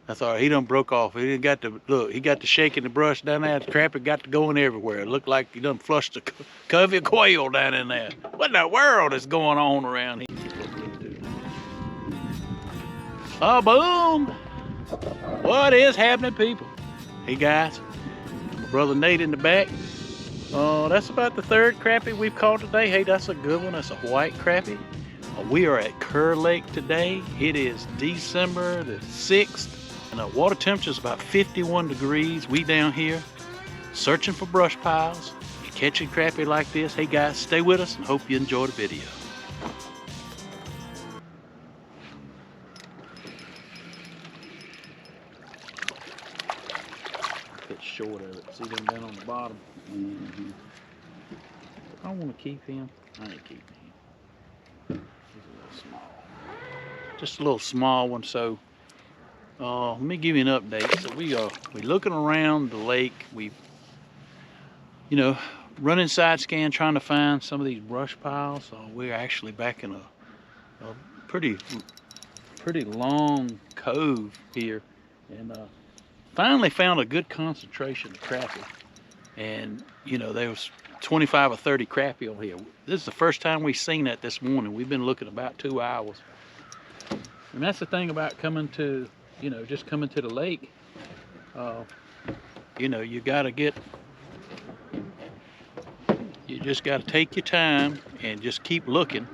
That's all right. He done broke off. He done got to look. He got to shaking the brush down there. The crappie got to going everywhere. It looked like he done flushed a covey of quail down in there. What in the world is going on around here? Oh, boom! What is happening, people? Hey guys, my brother Nate in the back. That's about the third crappie we've caught today. Hey, that's a good one. That's a white crappie. We are at Kerr Lake today. It is December the 6th. And the water temperature is about 51 degrees. We down here searching for brush piles and catching crappie like this. Hey guys, stay with us and hope you enjoy the video. Bit short of it. See them down on the bottom. I don't want to keep him. I ain't keeping him. He's a little small. Just a little small one. So let me give you an update. So we're looking around the lake. We, running side scan trying to find some of these brush piles. We're actually back in a pretty long cove here, and finally found a good concentration of crappie. And there was 25 or 30 crappie on here. This is the first time we've seen that this morning. We've been looking about 2 hours. And that's the thing about coming to just coming to the lake. You just got to take your time and just keep looking.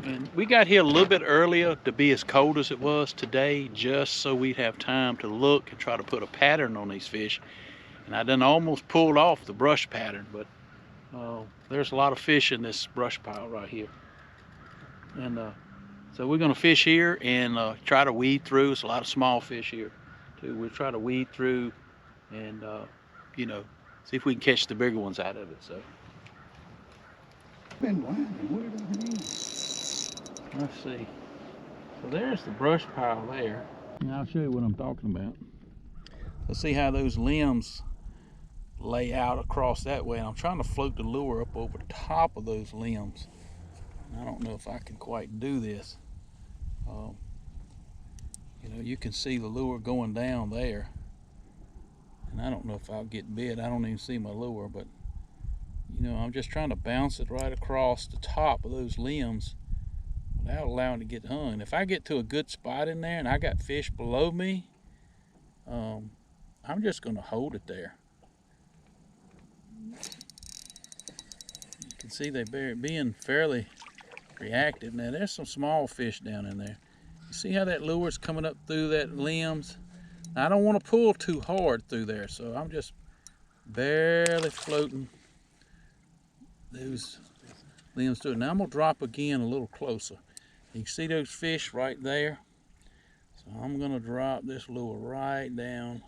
And we got here a little bit earlier to be as cold as it was today, just so we'd have time to look and try to put a pattern on these fish. And I done almost pulled off the brush pattern, but there's a lot of fish in this brush pile right here. And so we're gonna fish here and try to weed through. There's a lot of small fish here too. We'll try to weed through and see if we can catch the bigger ones out of it. So let's see. So there's the brush pile there. And I'll show you what I'm talking about. Let's see how those limbs lay out across that way. And I'm trying to float the lure up over the top of those limbs. And I don't know if I can quite do this. You can see the lure going down there, and I don't know if I'll get bit. I don't even see my lure, but I'm just trying to bounce it right across the top of those limbs without allowing it to get hung. If I get to a good spot in there and I got fish below me, I'm just going to hold it there. You can see they're being fairly reactive. Now there's some small fish down in there. You see how that lure's coming up through that limbs? Now, I don't want to pull too hard through there, so I'm just barely floating those limbs through it. Now I'm gonna drop again a little closer. You can see those fish right there. So I'm gonna drop this lure right down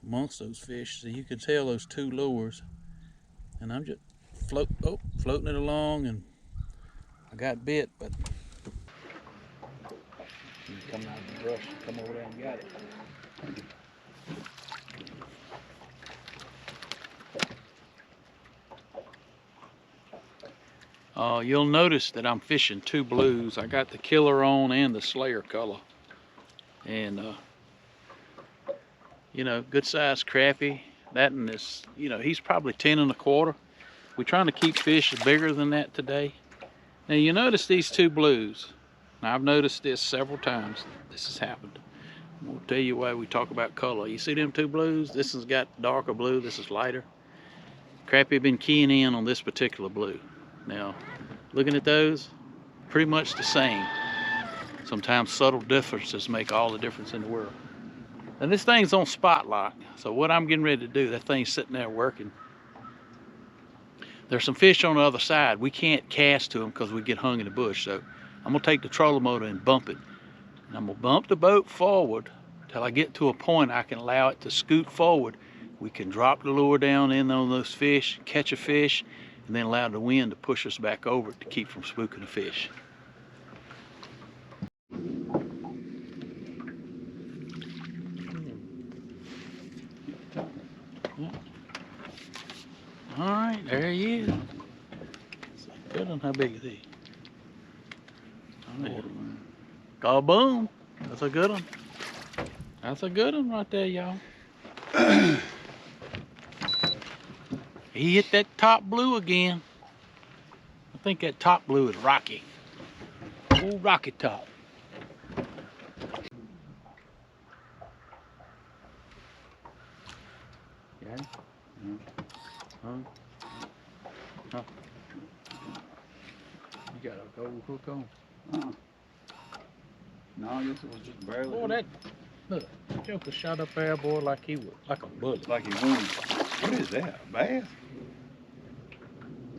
amongst those fish so you can tell those two lures. And I'm just floating it along, and I got bit, but come out of the brush, come over there and got it. You'll notice that I'm fishing two blues. I got the Killer on and the Slayer color. And good sized crappie. That and this, he's probably 10 1/4. We're trying to keep fish bigger than that today. Now you notice these two blues. Now I've noticed this several times. This has happened. We'll tell you why we talk about color. You see them two blues? This has got darker blue, this is lighter. Crappie have been keying in on this particular blue. Now, looking at those, pretty much the same. Sometimes subtle differences make all the difference in the world. And this thing's on spotlight. So what I'm getting ready to do, that thing's sitting there working. There's some fish on the other side. We can't cast to them because we get hung in the bush. So I'm gonna take the trolling motor and bump it. And I'm gonna bump the boat forward till I get to a point I can allow it to scoot forward. We can drop the lure down in on those fish, catch a fish, and then allow the wind to push us back over to keep from spooking the fish. All right, there he is. Good one. How big is he? Oh, yeah. Oh, boom. That's a good one. That's a good one right there, y'all. He hit that top blue again. I think that top blue is Rocky. Old Rocky top. Yeah. Huh? Huh? You got a gold hook on? No, this was just barely. Boy, that look, Joker shot up there, boy, like he was like a bullet. Like he won. What is that? A bass?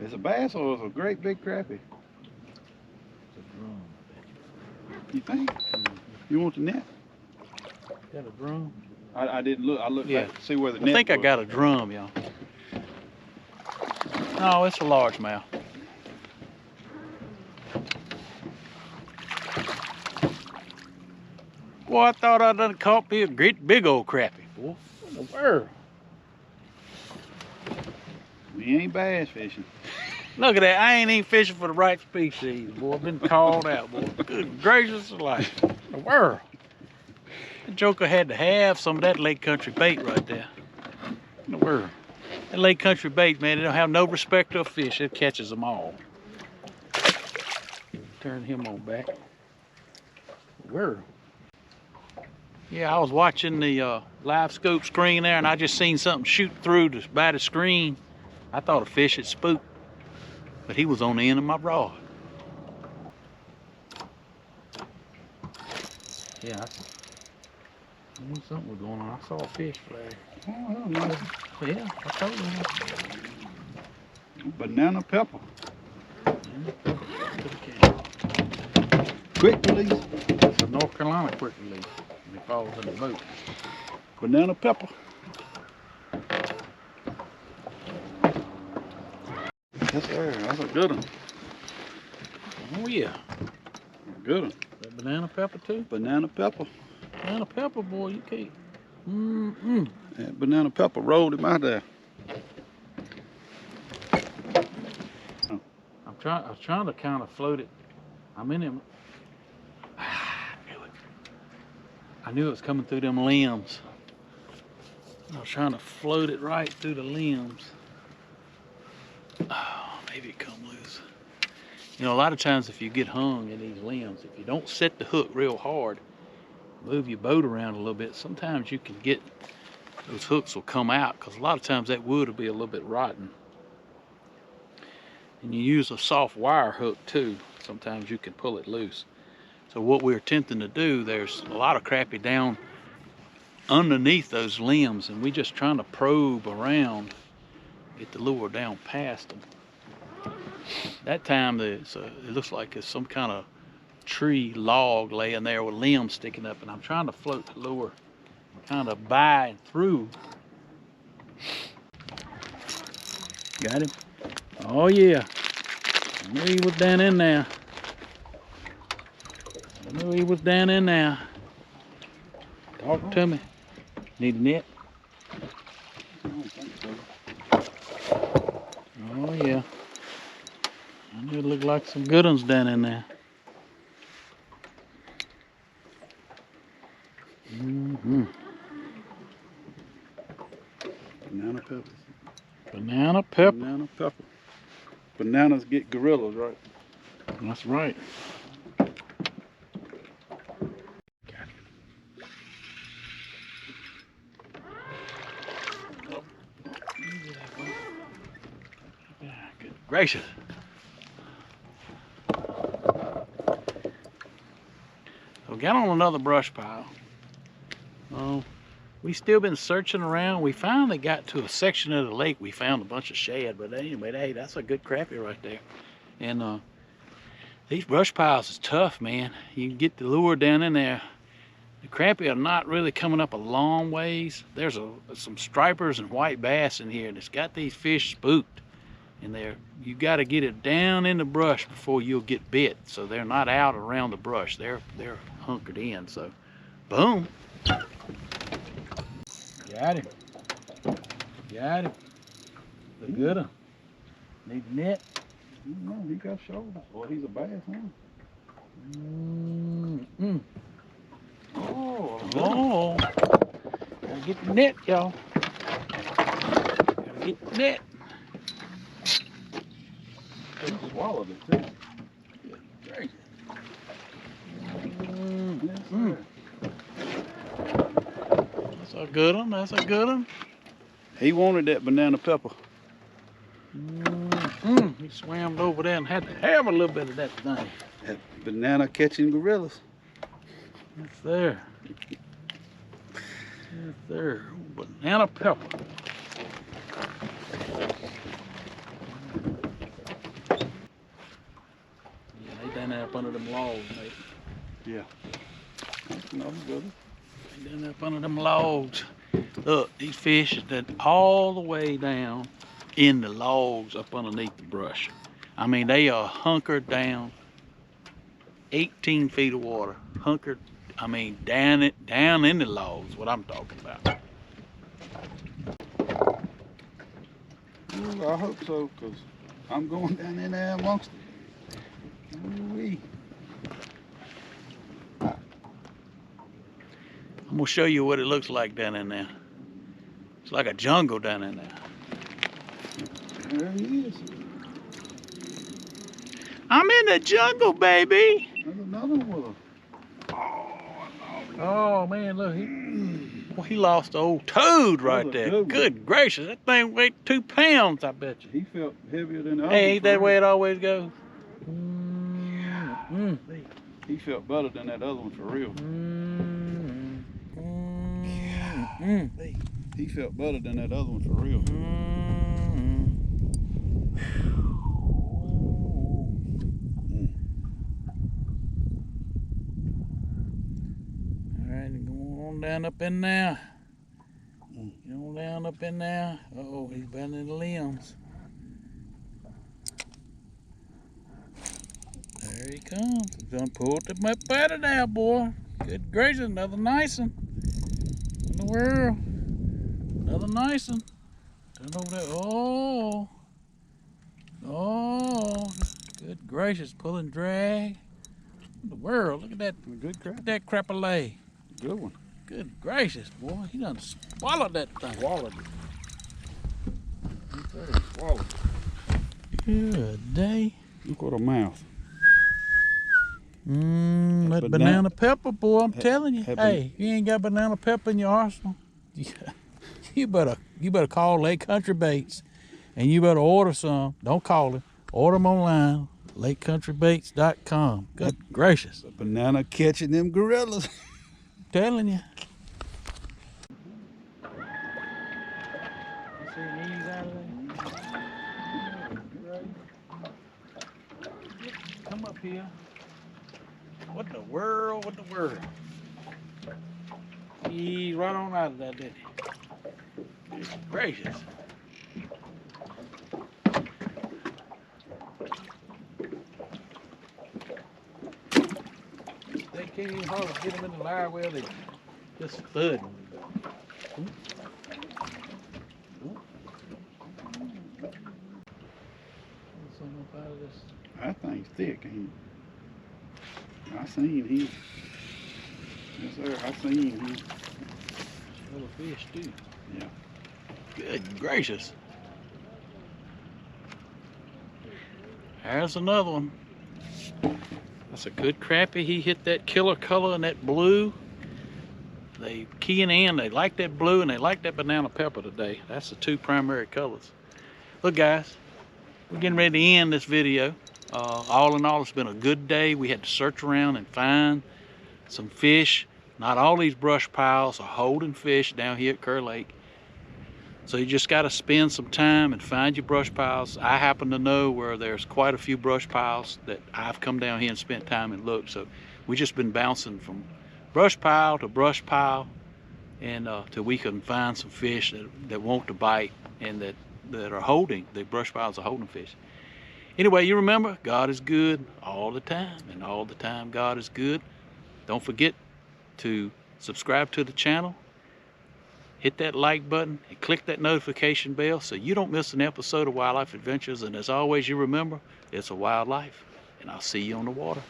It's a bass or it's a great big crappie? It's a drum, I bet you. You think? You want the net? Got a drum? I didn't look. I looked back to see where the net I think was. I got a drum, y'all. No, it's a largemouth. Boy, I thought I done caught me a great big old crappie, boy. What in the world? We ain't bass fishing. Look at that. I ain't even fishing for the right species, boy. I've been called out, boy. Good gracious alive. The world. The Joker had to have some of that Lake Country bait right there. In the world. That Lake Country bait, man, it don't have no respect to a fish. It catches them all. Turn him on back. The world. Yeah, I was watching the live scope screen there, and I just seen something shoot through by the screen. I thought a fish had spooked, but he was on the end of my rod. Yeah, I knew something was going on. I saw a fish flag. Oh, that was nice. Yeah, I told you. Banana pepper. Quick release. It's a North Carolina quick release. When he falls in the boat. Banana pepper. Yes, sir. That's a good one. Oh yeah. Good one. That banana pepper too? Banana pepper. Banana pepper, boy, you can't. That banana pepper rolled him out there. I was trying to kind of float it. I'm in him. I knew it was coming through them limbs. I was trying to float it right through the limbs. Oh, maybe it come loose. You know, a lot of times if you get hung in these limbs, if you don't set the hook real hard, move your boat around a little bit, sometimes you can get, those hooks will come out, because a lot of times that wood will be a little bit rotten. And you use a soft wire hook too, sometimes you can pull it loose. So what we're attempting to do, there's a lot of crappie down underneath those limbs, and we're just trying to probe around, get the lure down past them. That time it looks like it's some kind of tree log laying there with limbs sticking up, and I'm trying to float the lure kind of by and through. Got him? Oh yeah. I knew he was down in there. I knew he was down in there. Talk to me. Need a net? I don't think so. Oh yeah. I knew it looked like some good ones down in there. Banana peppers. Banana pepper. Banana pepper. Bananas get gorillas, right? That's right. Good gracious. So we got on another brush pile. Oh, we still been searching around. We finally got to a section of the lake. We found a bunch of shad, but anyway, hey, that's a good crappie right there. And these brush piles is tough, man. You can get the lure down in there. The crappie are not really coming up a long ways. There's some stripers and white bass in here, and it's got these fish spooked. And you got to get it down in the brush before you'll get bit. So they're not out around the brush. They're hunkered in. So, boom. Got him. Got him. Look good one. Need a net? No, he got shoulders. Well, he's a bass, huh? Oh, Oh, gotta get the net, y'all. Gotta get the net. He swallowed it too. Great. Yes, sir. That's a good one. That's a good one. He wanted that banana pepper. He swam over there and had to have a little bit of that thing. That banana catching gorillas. Yes, sir. Yes, sir. Banana pepper. Yeah, they down there up under them logs, mate. Yeah. That's another good one. They down there up under them logs. Look, these fish are that all the way down in the logs up underneath the brush. I mean, they are hunkered down, 18 feet of water, hunkered. I mean, down in the logs. What I'm talking about. Ooh, I hope so, because I'm going down in there amongst them. Ooh-wee. I'm gonna show you what it looks like down in there. It's like a jungle down in there. There he is. I'm in the jungle, baby. There's another one. Oh man, look, he lost the old toad right That was a there. good one. Good gracious, that thing weighed 2 pounds, I bet you. He felt heavier than the other Hey, one ain't for that way real. it always goes? He felt better than that other one for real. He felt better than that other one for real. All right, go on down up in there. Get on down up in there. Uh-oh, he's bending the limbs. There he comes. He's done pulled him up out of there, boy. Good gracious, another nice one. In the world. Another nice one. Turn over there. Oh. Oh. Good gracious, pull and drag. In the world, look at that. Good crap. Look at that crappie. Good one. Good gracious, boy. He done swallowed that thing. Swallowed it. He swallowed it. Good day. Look what a mouth. That banana pepper, boy, I'm telling you. Hey, if you ain't got banana pepper in your arsenal, you better call Lake Country Baits, and you better order some. Don't call it. Order them online, lakecountrybaits.com. Good gracious. A banana catching them gorillas. Telling you. Come up here. What in the world? What in the world? He's right on out of that, didn't he? Good gracious. They can't even hardly get them in the live well. They just thud. That thing's thick, ain't it? I seen him. Yes, sir. I seen him. Little fish too. Yeah. Good gracious. There's another one. That's a good crappie. He hit that killer color and that blue. They keying in. They like that blue and they like that banana pepper today. That's the two primary colors. Look, guys, we're getting ready to end this video. All in all, it's been a good day. We had to search around and find some fish. Not all these brush piles are holding fish down here at Kerr Lake. So you just got to spend some time and find your brush piles. I happen to know where there's quite a few brush piles that I've come down here and spent time and looked. So we just been bouncing from brush pile to brush pile, and till we can find some fish that want to bite and that are holding. The brush piles are holding fish. Anyway, you remember, God is good all the time, and all the time God is good. Don't forget to subscribe to the channel, hit that like button, and click that notification bell so you don't miss an episode of Wildlife Adventures. And as always, you remember, it's a wild life, and I'll see you on the water.